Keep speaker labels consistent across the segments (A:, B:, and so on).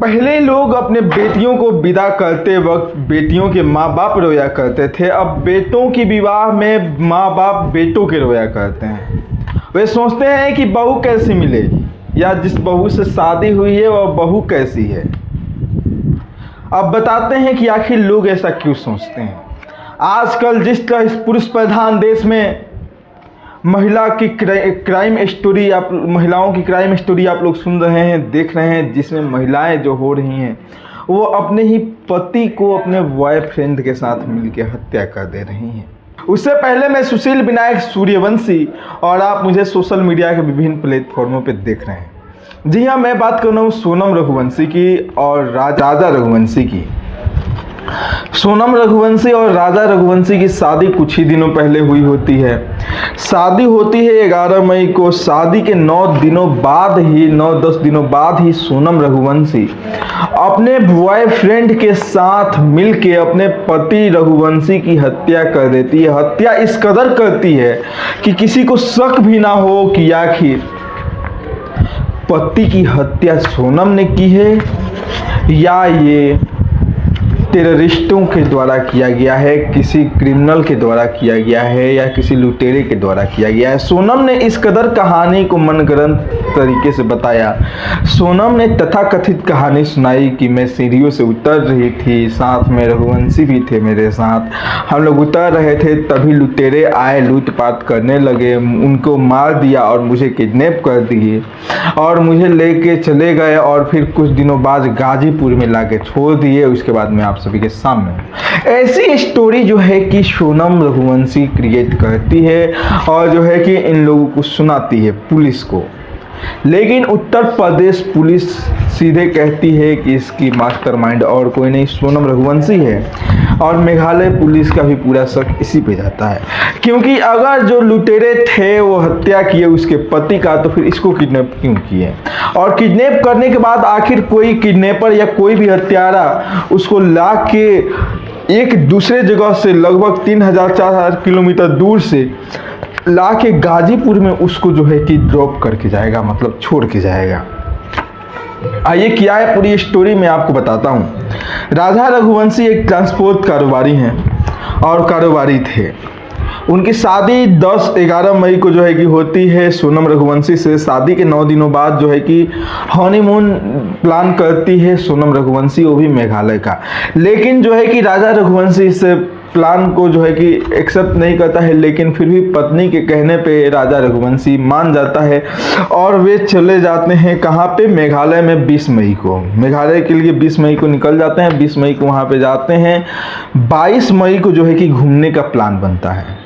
A: पहले लोग अपने बेटियों को विदा करते वक्त बेटियों के माँ बाप रोया करते थे। अब बेटों की विवाह में माँ बाप बेटों के रोया करते हैं। वे सोचते हैं कि बहू कैसी मिलेगी या जिस बहू से शादी हुई है वह बहू कैसी है। अब बताते हैं कि आखिर लोग ऐसा क्यों सोचते हैं। आजकल जिस तरह इस पुरुष प्रधान देश में महिलाओं की क्राइम स्टोरी आप लोग सुन रहे हैं, देख रहे हैं, जिसमें महिलाएं जो हो रही हैं वो अपने ही पति को अपने बॉयफ्रेंड के साथ मिलकर हत्या कर दे रही हैं। उससे पहले मैं सुशील विनायक सूर्यवंशी और आप मुझे सोशल मीडिया के विभिन्न प्लेटफॉर्मों पर देख रहे हैं। जी हाँ, मैं बात कर रहा हूँ सोनम रघुवंशी की और राजा रघुवंशी की। सोनम रघुवंशी और राजा रघुवंशी की शादी कुछ ही दिनों पहले हुई होती है। शादी होती है 11 मई को। शादी के 9-10 दिनों बाद ही सोनम रघुवंशी अपने बॉयफ्रेंड के साथ मिलके अपने पति रघुवंशी की हत्या कर देती है। हत्या इस कदर करती है कि किसी को शक भी ना हो कि आखिर पति की हत्या सोनम ने की है या ये टेररिस्टों के द्वारा किया गया है, किसी क्रिमिनल के द्वारा किया गया है या किसी लुटेरे के द्वारा किया गया है। सोनम ने इस कदर कहानी को मनगढ़ंत तरीके से बताया। सोनम ने तथाकथित कहानी सुनाई कि मैं सीढ़ियों से उतर रही थी, साथ में रघुवंशी भी थे मेरे साथ। हम लोग उतर रहे थे तभी लुटेरे आए, लूटपाट करने लगे, उनको मार दिया और मुझे किडनैप कर दिए और मुझे लेके चले गए और फिर कुछ दिनों बाद गाजीपुर में लाके छोड़ दिए। उसके बाद मैं आप सभी के सामने ऐसी स्टोरी जो है कि सोनम रघुवंशी क्रिएट करती है और जो है कि इन लोगों को सुनाती है पुलिस को। लेकिन उत्तर प्रदेश पुलिस सीधे कहती है कि इसकी मास्टरमाइंड और कोई नहीं, सोनम रघुवंशी है। और मेघालय पुलिस का भी पूरा शक इसी पे जाता है, क्योंकि अगर जो लुटेरे थे वो हत्या किए उसके पति का, तो फिर इसको किडनैप क्यों किए? और किडनैप करने के बाद आखिर कोई किडनैपर या कोई भी हत्यारा उसको ला के एक दूसरे जगह से लगभग 3000-4000 किलोमीटर दूर से ला के गाजीपुर में उसको जो है कि ड्रॉप करके जाएगा, मतलब छोड़ के जाएगा। आइए क्या है पूरी स्टोरी मैं आपको बताता हूँ। राजा रघुवंशी एक ट्रांसपोर्ट कारोबारी हैं और कारोबारी थे। उनकी शादी 10-11 मई को जो है कि होती है सोनम रघुवंशी से। शादी के 9 दिनों बाद जो है कि हनीमून प्लान करती है सोनम रघुवंशी, वो भी मेघालय का। लेकिन जो है कि राजा रघुवंशी इस प्लान को जो है कि एक्सेप्ट नहीं करता है, लेकिन फिर भी पत्नी के कहने पे राजा रघुवंशी मान जाता है और वे चले जाते हैं कहाँ पे? मेघालय में 20 मई को। मेघालय के लिए 20 मई को निकल जाते हैं। 20 मई को वहाँ पे जाते हैं। 22 मई को जो है कि घूमने का प्लान बनता है।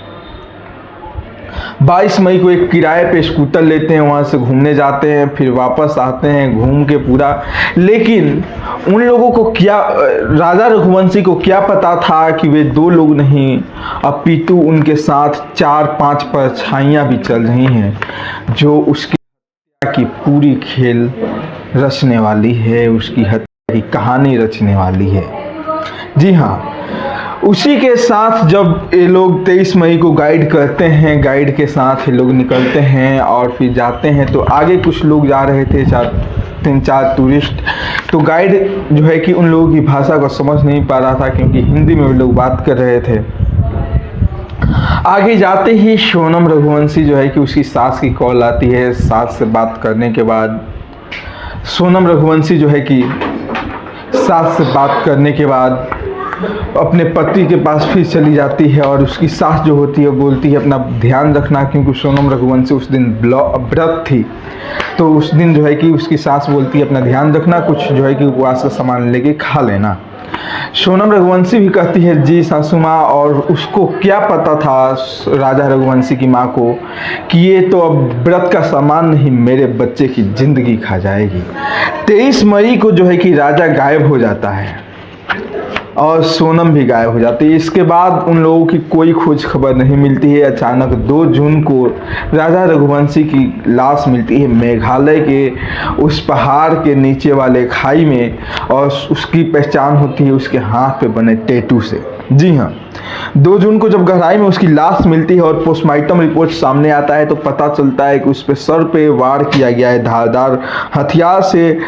A: 22 मई को एक किराए पे स्कूटर लेते हैं, वहाँ से घूमने जाते हैं, फिर वापस आते हैं घूम के पूरा। लेकिन उन लोगों को क्या, राजा रघुवंशी को क्या पता था कि वे 2 लोग नहीं, अपितु उनके साथ 4-5 परछाइयाँ भी चल रही हैं जो उसकी हत्या की पूरी खेल रचने वाली है, उसकी हत्या की कहानी रचने वाली है। जी हाँ, उसी के साथ जब ये लोग 23 मई को गाइड करते हैं, गाइड के साथ ये लोग निकलते हैं और फिर जाते हैं। तो आगे कुछ लोग जा रहे थे, 3-4 टूरिस्ट। तो गाइड जो है कि उन लोगों की भाषा को समझ नहीं पा रहा था, क्योंकि हिंदी में वो लोग बात कर रहे थे। आगे जाते ही सोनम रघुवंशी जो है कि उसकी सास की कॉल आती है। सास से बात करने के बाद सोनम रघुवंशी जो है कि सास से बात करने के बाद अपने पति के पास फिर चली जाती है और उसकी सास जो होती है बोलती है अपना ध्यान रखना, क्योंकि सोनम रघुवंशी उस दिन व्रत थी। तो उस दिन जो है कि उसकी सास बोलती है अपना ध्यान रखना, कुछ जो है कि उपवास का सामान लेके खा लेना। सोनम रघुवंशी भी कहती है जी सासू माँ, और उसको क्या पता था राजा रघुवंशी की माँ को कि ये तो अब व्रत का सामान नहीं, मेरे बच्चे की जिंदगी खा जाएगी। 23 मई को जो है कि राजा गायब हो जाता है और सोनम भी गायब हो जाती है। इसके बाद उन लोगों की कोई खोज खबर नहीं मिलती है। अचानक 2 जून को राजा रघुवंशी की लाश मिलती है मेघालय के उस पहाड़ के नीचे वाले खाई में, और उसकी पहचान होती है उसके हाथ पे बने टैटू से। जी हाँ, 2 जून को जब गहराई में उसकी लाश मिलती है और पोस्टमार्टम रिपोर्ट सामने आता है तो पता चलता है कि उस पे सर पे वार किया गया है धारदार हथियार से,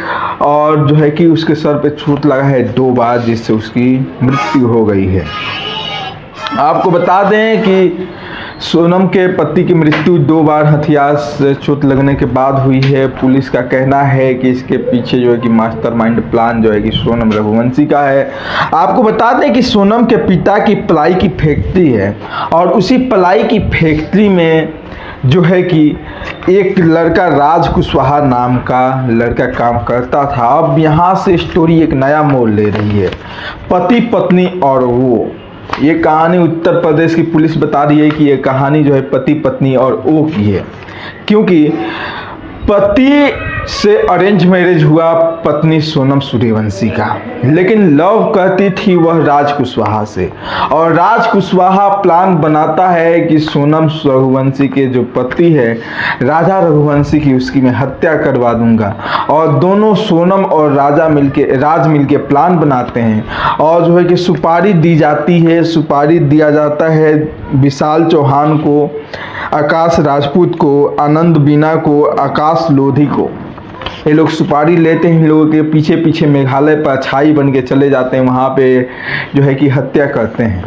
A: और जो है कि उसके सर पे चोट लगा है 2 बार, जिससे उसकी मृत्यु हो गई है। आपको बता दें कि सोनम के पति की मृत्यु 2 बार हथियार से चोट लगने के बाद हुई है। पुलिस का कहना है कि इसके पीछे जो है कि मास्टरमाइंड प्लान जो है कि सोनम रघुवंशी का है। आपको बता दें कि सोनम के पिता की प्लाई की फैक्ट्री है और उसी प्लाई की फैक्ट्री में जो है कि एक लड़का राज कुशवाहा नाम का लड़का काम करता था। अब यहाँ से स्टोरी एक नया मोड़ ले रही है। पति पत्नी और वो, ये कहानी उत्तर प्रदेश की पुलिस बता रही है कि ये कहानी जो है पति पत्नी और वो की है, क्योंकि पति से अरेंज मैरिज हुआ पत्नी सोनम सूर्यवंशी का, लेकिन लव करती थी वह राज कुशवाहा से, और राज कुशवाहा प्लान बनाता है कि सोनम रघुवंशी के जो पति है राजा रघुवंशी की, उसकी मैं हत्या करवा दूंगा। और दोनों सोनम और राज मिलके प्लान बनाते हैं और जो है कि सुपारी दी जाती है। सुपारी दिया जाता है विशाल चौहान को, आकाश राजपूत को, आनंद बीना को, आकाश लोधी को। ये लोग सुपारी लेते हैं, इन लोगों के पीछे पीछे मेघालय पर छाई बन के चले जाते हैं, वहाँ पे जो है कि हत्या करते हैं।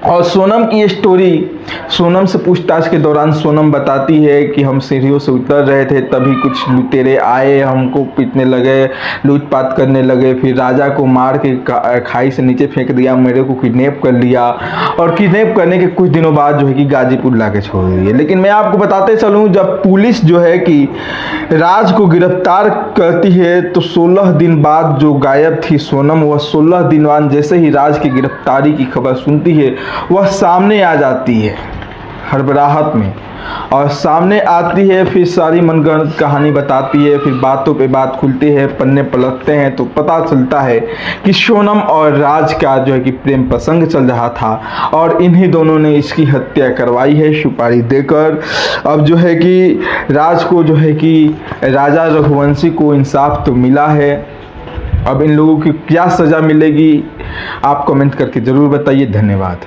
A: और सोनम की स्टोरी, सोनम से पूछताछ के दौरान सोनम बताती है कि हम सीढ़ियों से उतर रहे थे, तभी कुछ लुटेरे आए, हमको पीटने लगे, लूटपाट करने लगे, फिर राजा को मार के खाई से नीचे फेंक दिया, मेरे को किडनैप कर लिया, और किडनैप करने के कुछ दिनों बाद जो है कि गाजीपुर ला के छोड़ दिए। लेकिन मैं आपको बताते चलूँ, जब पुलिस जो है कि राज को गिरफ्तार करती है तो 16 दिन बाद जो गायब थी सोनम, वह 16 दिन बाद जैसे ही राज की गिरफ्तारी की खबर सुनती है वह सामने आ जाती है हड़बड़ाहट में, और सामने आती है, फिर सारी मनगढ़ंत कहानी बताती है, फिर बातों पे बात खुलती है, पन्ने पलटते हैं तो पता चलता है कि सोनम और राज का जो है कि प्रेम प्रसंग चल रहा था और इन्हीं दोनों ने इसकी हत्या करवाई है सुपारी देकर। अब जो है कि राज को जो है कि राजा रघुवंशी को इंसाफ तो मिला है, अब इन लोगों की क्या सज़ा मिलेगी आप कमेंट करके ज़रूर बताइए। धन्यवाद।